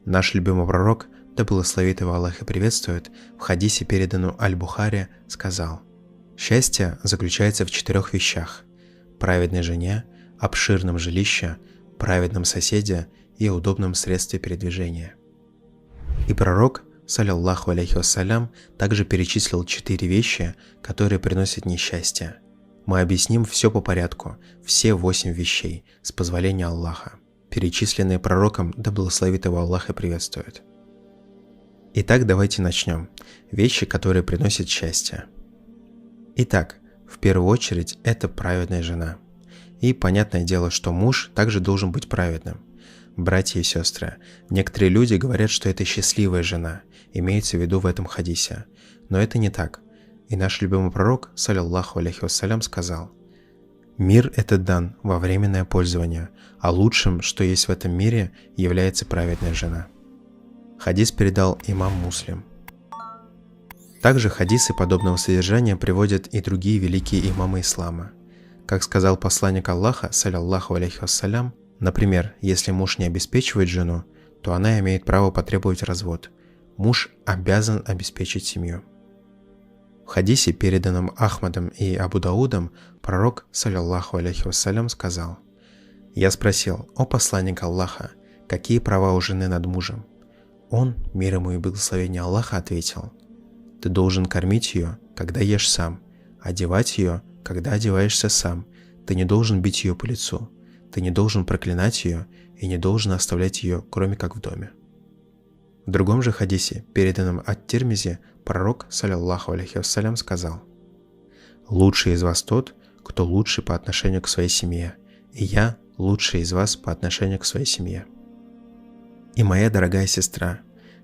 Наш любимый пророк, да благословит его Аллах и приветствует, в хадисе, переданном Аль-Бухари, сказал: «Счастье заключается в 4 вещах: праведной жене, обширном жилище, праведном соседе и удобном средстве передвижения». И пророк, саллаллаху алейхи вассалям, также перечислил 4 вещи, которые приносят несчастье. Мы объясним все по порядку, все 8 вещей, с позволения Аллаха, перечисленные пророком, да благословит его Аллах и приветствует. Итак, давайте начнем. Вещи, которые приносят счастье. Итак, в первую очередь, это праведная жена. И понятное дело, что муж также должен быть праведным. Братья и сестры, некоторые люди говорят, что это счастливая жена, имеется в виду в этом хадисе. Но это не так. И наш любимый пророк, саллаллаху алейхи вассалям, сказал: «Мир этот дан во временное пользование, а лучшим, что есть в этом мире, является праведная жена». Хадис передал имам Муслим. Также хадисы подобного содержания приводят и другие великие имамы ислама. Как сказал посланник Аллаха, саллаллаху алейхи вассалям, например, если муж не обеспечивает жену, то она имеет право потребовать развод. Муж обязан обеспечить семью. В хадисе, переданном Ахмадом и Абу Даудом, пророк, саллаллаху алейхи вассалям, сказал: «Я спросил: о посланник Аллаха, какие права у жены над мужем?» Он, мир ему и благословение Аллаха, ответил: «Ты должен кормить ее, когда ешь сам, одевать ее, когда одеваешься сам, ты не должен бить ее по лицу, ты не должен проклинать ее и не должен оставлять ее, кроме как в доме». В другом же хадисе, переданном ат-Тирмизи, пророк, саллаллаху алейхи вассалям, сказал: «Лучший из вас тот, кто лучший по отношению к своей семье, и я лучший из вас по отношению к своей семье». И моя дорогая сестра,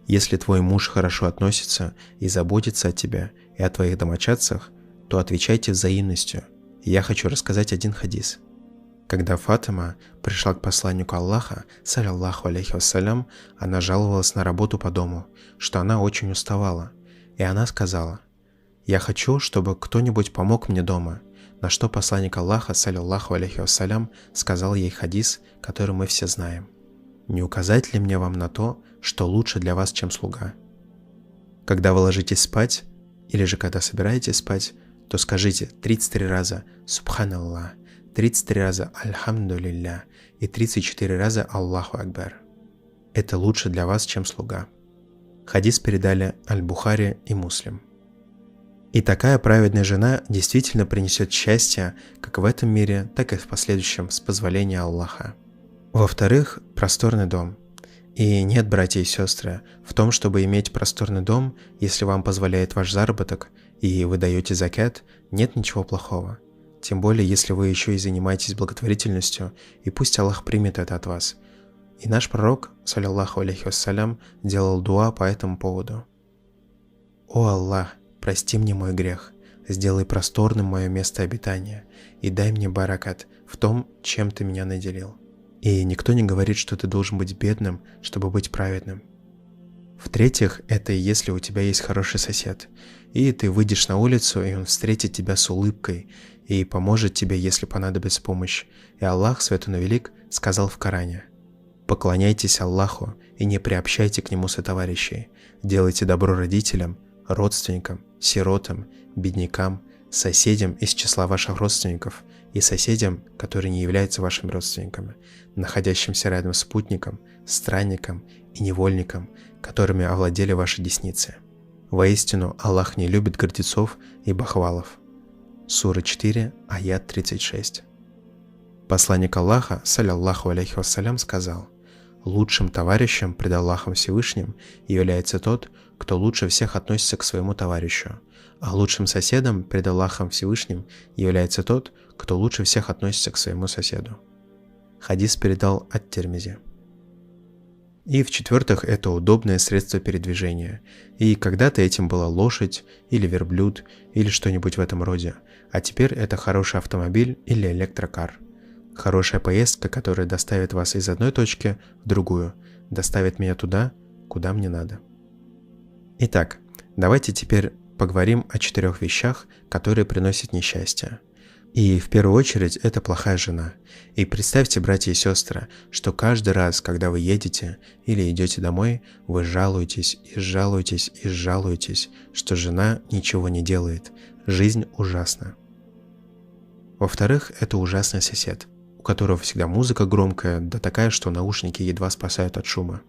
если твой муж хорошо относится и заботится о тебе и о твоих домочадцах, то отвечайте взаимностью. И я хочу рассказать один хадис. Когда Фатима пришла к посланнику Аллаха, саллаллаху алейхи вассалям, она жаловалась на работу по дому, что она очень уставала. И она сказала: «Я хочу, чтобы кто-нибудь помог мне дома». На что посланник Аллаха, саллаллаху алейхи вассалям, сказал ей хадис, который мы все знаем: «Не указать ли мне вам на то, что лучше для вас, чем слуга?» Когда вы ложитесь спать, или же когда собираетесь спать, то скажите 33 раза «Субханаллах», 33 раза «Альхамдулилля» и 34 раза «Аллаху Акбар». Это лучше для вас, чем слуга. Хадис передали Аль-Бухари и Муслим. И такая праведная жена действительно принесет счастье как в этом мире, так и в последующем, с позволения Аллаха. Во-вторых, просторный дом. И нет, братья и сестры, в том, чтобы иметь просторный дом, если вам позволяет ваш заработок и вы даете закят, нет ничего плохого. Тем более, если вы еще и занимаетесь благотворительностью, и пусть Аллах примет это от вас. И наш пророк, саллаллаху алейхи вассалям, делал дуа по этому поводу. «О Аллах, прости мне мой грех, сделай просторным мое место обитания и дай мне баракат в том, чем ты меня наделил». И никто не говорит, что ты должен быть бедным, чтобы быть праведным. В-третьих, это если у тебя есть хороший сосед, и ты выйдешь на улицу, и он встретит тебя с улыбкой и поможет тебе, если понадобится помощь. И Аллах, свят он и велик, сказал в Коране: «Поклоняйтесь Аллаху и не приобщайте к Нему сотоварищей, делайте добро родителям, родственникам, сиротам, беднякам, соседям из числа ваших родственников и соседям, которые не являются вашими родственниками, находящимся рядом с путником, странником и невольником, которыми овладели ваши десницы. Воистину, Аллах не любит гордецов и бахвалов». Сура 4, аят 36. Посланник Аллаха, саллаллаху алейхи вассалям, сказал: «Лучшим товарищем пред Аллахом Всевышним является тот, кто лучше всех относится к своему товарищу, а лучшим соседом пред Аллахом Всевышним является тот, кто лучше всех относится к своему соседу». Хадис передал ат-Тирмизи. И в-четвертых, это удобное средство передвижения. И когда-то этим была лошадь, или верблюд, или что-нибудь в этом роде, а теперь это хороший автомобиль или электрокар. Хорошая поездка, которая доставит вас из одной точки в другую, доставит меня туда, куда мне надо. Итак, давайте теперь поговорим о 4 вещах, которые приносят несчастье. И в первую очередь это плохая жена. И представьте, братья и сестры, что каждый раз, когда вы едете или идете домой, вы жалуетесь и жалуетесь и жалуетесь, что жена ничего не делает. Жизнь ужасна. Во-вторых, это ужасный сосед, у которого всегда музыка громкая, да такая, что наушники едва спасают от шума.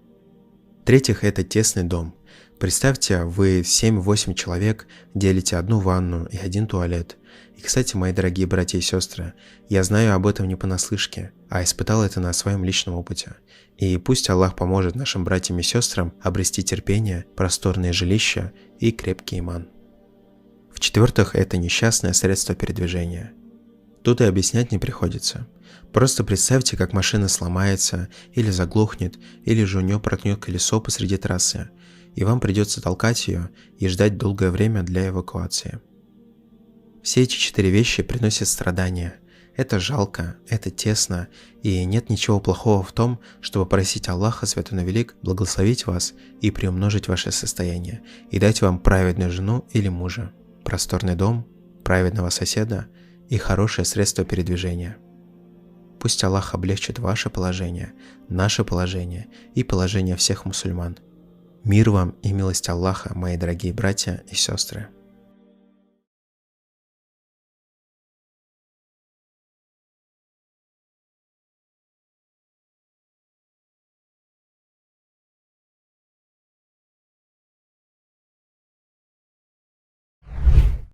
В-третьих, это тесный дом. Представьте, вы 7-8 человек делите одну ванну и один туалет. И, кстати, мои дорогие братья и сестры, я знаю об этом не понаслышке, а испытал это на своем личном опыте. И пусть Аллах поможет нашим братьям и сестрам обрести терпение, просторные жилища и крепкий иман. В-четвертых, это несчастное средство передвижения. Тут и объяснять не приходится. Просто представьте, как машина сломается, или заглохнет, или же у нее проткнет колесо посреди трассы, и вам придется толкать ее и ждать долгое время для эвакуации. Все эти 4 вещи приносят страдания. Это жалко, это тесно, и нет ничего плохого в том, чтобы просить Аллаха Святой и Велик благословить вас и приумножить ваше состояние, и дать вам праведную жену или мужа, просторный дом, праведного соседа и хорошее средство передвижения. Пусть Аллах облегчит ваше положение, наше положение и положение всех мусульман. Мир вам и милость Аллаха, мои дорогие братья и сестры.